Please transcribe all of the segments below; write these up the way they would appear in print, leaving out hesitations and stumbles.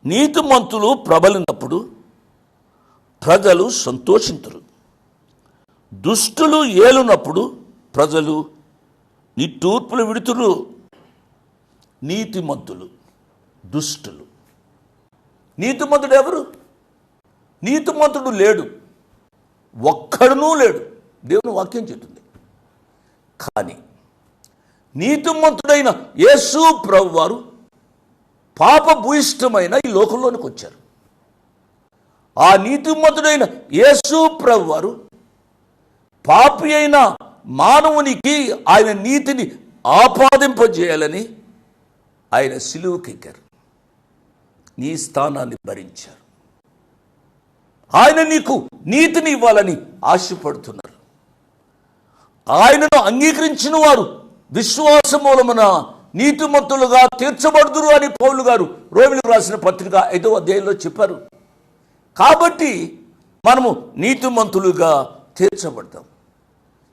నీతిమంతులు ప్రబలినప్పుడు ప్రజలు సంతోషింతురు, దుష్టులు ఏలునప్పుడు ప్రజలు నిట్టూర్పులు విడుతురు. నీతిమంతులు, దుష్టులు. నీతిమంతుడు ఎవరు? నీతిమంతుడు లేడు, ఒక్కడునూ లేడు, దేవుని వాక్యం చెప్తుంది. కానీ నీతిమంతుడైన యేసు ప్రభువారు పాప భూయిష్టమైన ఈ లోకంలోనికి వచ్చారు. ఆ నీతిమంతుడైన యేసు ప్రభువారు పాపి అయిన మానవునికి ఆయన నీతిని ఆపాదింపజేయాలని ఆయన సిలువకెక్కారు, నీ స్థానాన్ని భరించారు. ఆయన నీకు నీతిని ఇవ్వాలని ఆశపడుతున్నారు. ఆయనను అంగీకరించిన వారు విశ్వాస మూలమున నీతిమంతులుగా తీర్చబడుదురు అని పౌలు గారు రోమీయులకు రాసిన పత్రిక 5వ అధ్యాయంలో చెప్పారు. కాబట్టి మనము నీతిమంతులుగా తీర్చబడతాం.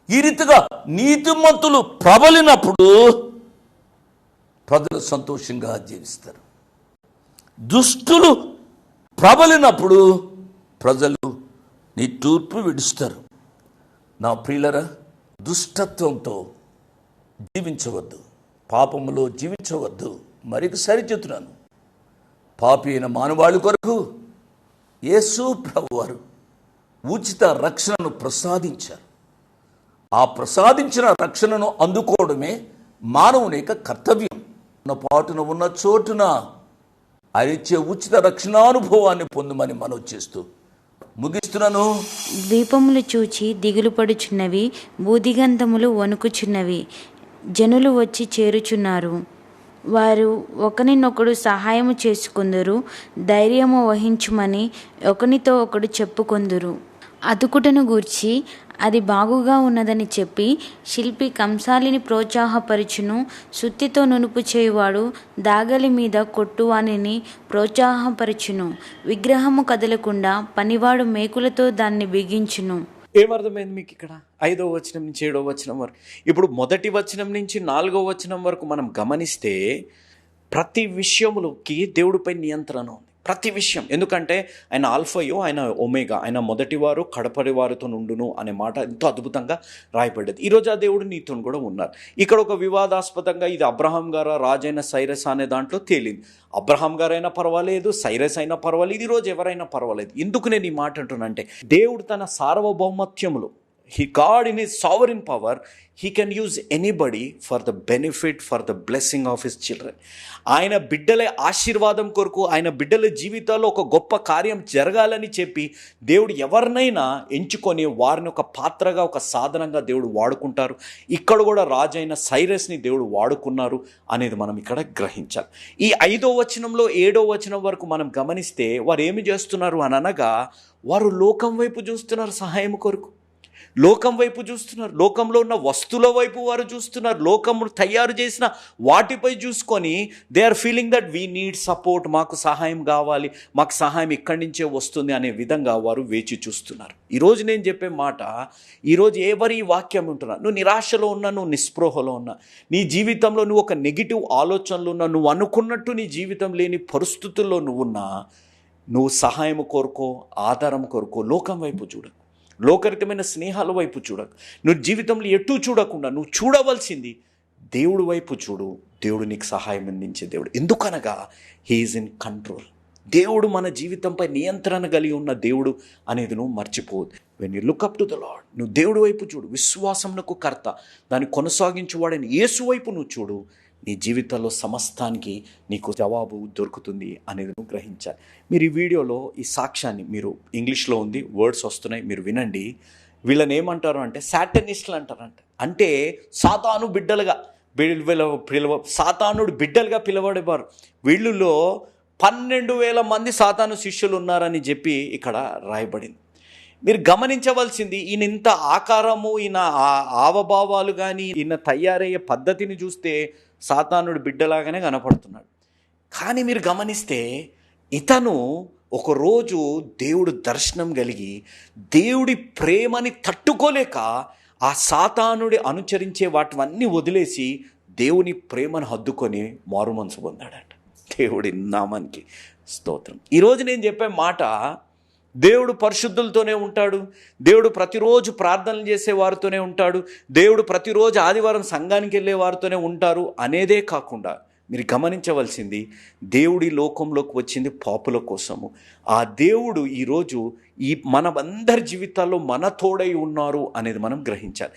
ఈ రీతిగా నీతిమంతులు ప్రబలినప్పుడు ప్రజలు సంతోషంగా జీవిస్తారు. దుష్టులు ప్రబలినప్పుడు ప్రజలు నిట్టూర్పు విడుస్తారు. నా ప్రియులరా, దుష్టత్వంతో జీవించవద్దు, పాపములో జీవించవద్దు. మరొకసారి చెప్తున్నాను, పాపి అయిన మానవాళి కొరకు యేసు ప్రభువారు ఉచిత రక్షణను ప్రసాదించారు. ఆ ప్రసాదించిన రక్షణను అందుకోవడమే మానవుని యొక్క కర్తవ్యం. పాటున ఉన్న చోటున ఆయన ఇచ్చే ఉచిత రక్షణానుభవాన్ని పొందమని మనవి చేస్తూ ముగిస్తున్నాను. ద్వీపములు చూచి దిగులు పడుచున్నవి, బూదిగంధములు వణుకుచున్నవి. జనులు వచ్చి చేరుచున్నారు, వారు ఒకరినొకడు సహాయము చేసుకొందురు, ధైర్యము వహించుమని ఒకనితో ఒకడు చెప్పుకొందురు. అతుకుటను గూర్చి అది బాగుగా ఉన్నదని చెప్పి శిల్పి కంసాలిని ప్రోత్సాహపరచును. సుత్తితో నునుపు చేయువాడు దాగలి మీద కొట్టువానిని ప్రోత్సాహపరచును. విగ్రహము కదలకుండా పనివాడు మేకులతో దాన్ని బిగించును. ఏమర్థమైంది మీకు ఇక్కడ? 5వ వచనం నుంచి 7వ వచనం వరకు. ఇప్పుడు మొదటి వచనం నుంచి 4వ వచనం వరకు మనం గమనిస్తే ప్రతి విషయములకి దేవుడిపై నియంత్రణ ఉంది. ప్రతి విషయం. ఎందుకంటే ఆయన ఆల్ఫయో, ఆయన ఒమేగా, ఆయన మొదటివారు కడపడి వారితో నుండును అనే మాట ఎంతో అద్భుతంగా రాయబడ్డది. ఈరోజు ఆ దేవుడు నీతో కూడా ఉన్నారు. ఇక్కడ ఒక వివాదాస్పదంగా ఇది అబ్రహాం గారా రాజైన సైరస్ అనే దాంట్లో తేలింది. అబ్రహాం గారైనా పర్వాలేదు, సైరస్ అయినా పర్వాలేదు, ఈరోజు ఎవరైనా పర్వాలేదు. ఎందుకు నేను ఈ మాట అంటున్నానంటే, దేవుడు తన సార్వభౌమత్యములో, God in his sovereign power, he can use anybody for the benefit, for the blessing of his children. ఆయన బిడ్డల ఆశీర్వాదం కొరకు, ఆయన బిడ్డల జీవితాల్లో ఒక గొప్ప కార్యం జరగాలని చెప్పి దేవుడు ఎవరినైనా ఎంచుకొని వారిని ఒక పాత్రగా, ఒక సాధనంగా దేవుడు వాడుకుంటారు. ఇక్కడ కూడా రాజైన సైరస్ని దేవుడు వాడుకున్నారు అనేది మనం ఇక్కడ గ్రహించాలి. ఈ 5వ వచనంలో 7వ వచనం వరకు మనం గమనిస్తే వారు ఏమి చేస్తున్నారు అని అనగా, వారు లోకం వైపు చూస్తున్నారు, సహాయం కొరకు లోకం వైపు చూస్తున్నారు, లోకంలో ఉన్న వస్తువుల వైపు వారు చూస్తున్నారు, లోకం తయారు చేసిన వాటిపై చూసుకొని they are feeling that we need support, మాకు సహాయం కావాలి, మాకు సహాయం ఇక్కడి నుంచే వస్తుంది అనే విధంగా వారు వేచి చూస్తున్నారు. ఈరోజు నేను చెప్పే మాట, ఈరోజు ఎవరి వాక్యం ఉంటున్నా, నువ్వు నిరాశలో ఉన్నా, నువ్వు నిస్పృహలో ఉన్నా, నీ జీవితంలో నువ్వు ఒక నెగిటివ్ ఆలోచనలు ఉన్నా, నువ్వు అనుకున్నట్టు నీ జీవితం లేని పరిస్థితుల్లో నువ్వున్నా, నువ్వు సహాయం కోరుకో, ఆధారం కోరుకో, లోకం వైపు చూడకు, లోకరితమైన స్నేహాల వైపు చూడకు, నువ్వు జీవితంలో ఎటూ చూడకుండా నువ్వు చూడవలసింది దేవుడి వైపు చూడు. దేవుడు నీకు సహాయం అందించే దేవుడు. ఎందుకనగా హీఈస్ ఇన్ కంట్రోల్. దేవుడు మన జీవితంపై నియంత్రణ కలిగి ఉన్న దేవుడు అనేది నువ్వు మర్చిపోవద్దు. When you look up to the lord, నువ్వు దేవుడి వైపు చూడు. విశ్వాసమునకు కర్త, దాన్ని కొనసాగించువాడని యేసు వైపు నువ్వు చూడు. నీ జీవితంలో సమస్తానికి నీకు జవాబు దొరుకుతుంది అనేది నువ్వు గ్రహించాలి. మీరు ఈ వీడియోలో ఈ సాక్ష్యాన్ని, మీరు ఇంగ్లీష్లో ఉంది, వర్డ్స్ వస్తున్నాయి, మీరు వినండి. వీళ్ళని ఏమంటారు అంటే సాటనిస్టులు అంటారంట. అంటే సాతాను బిడ్డలుగా సాతానుడు బిడ్డలుగా పిలవడేవారు. వీళ్ళలో 12,000 మంది సాతాను శిష్యులు ఉన్నారని చెప్పి ఇక్కడ రాయబడింది. మీరు గమనించవలసింది, ఈయన ఇంత ఆకారము, ఈయన ఆవభావాలు కానీ, ఈయన తయారయ్యే పద్ధతిని చూస్తే సాతానుడు బిడ్డలాగానే కనపడుతున్నాడు. కానీ మీరు గమనిస్తే ఇతను ఒకరోజు దేవుడు దర్శనం కలిగి దేవుడి ప్రేమని తట్టుకోలేక ఆ సాతానుడి అనుచరించే వాటివన్నీ వదిలేసి దేవుని ప్రేమను హద్దుకొని మారు మనసు పొందాడట. దేవుడి నామానికి స్తోత్రం. ఈరోజు నేను చెప్పే మాట, దేవుడు పరిశుద్ధులతోనే ఉంటాడు, దేవుడు ప్రతిరోజు ప్రార్థనలు చేసే వారితోనే ఉంటాడు, దేవుడు ప్రతిరోజు ఆదివారం సంఘానికి వెళ్ళే వారితోనే ఉంటారు అనేదే కాకుండా మీరు గమనించవలసింది, దేవుడి లోకంలోకి వచ్చింది పాపుల కోసము. ఆ దేవుడు ఈరోజు ఈ మనమందరి జీవితాల్లో మన తోడై ఉన్నారు అనేది మనం గ్రహించాలి.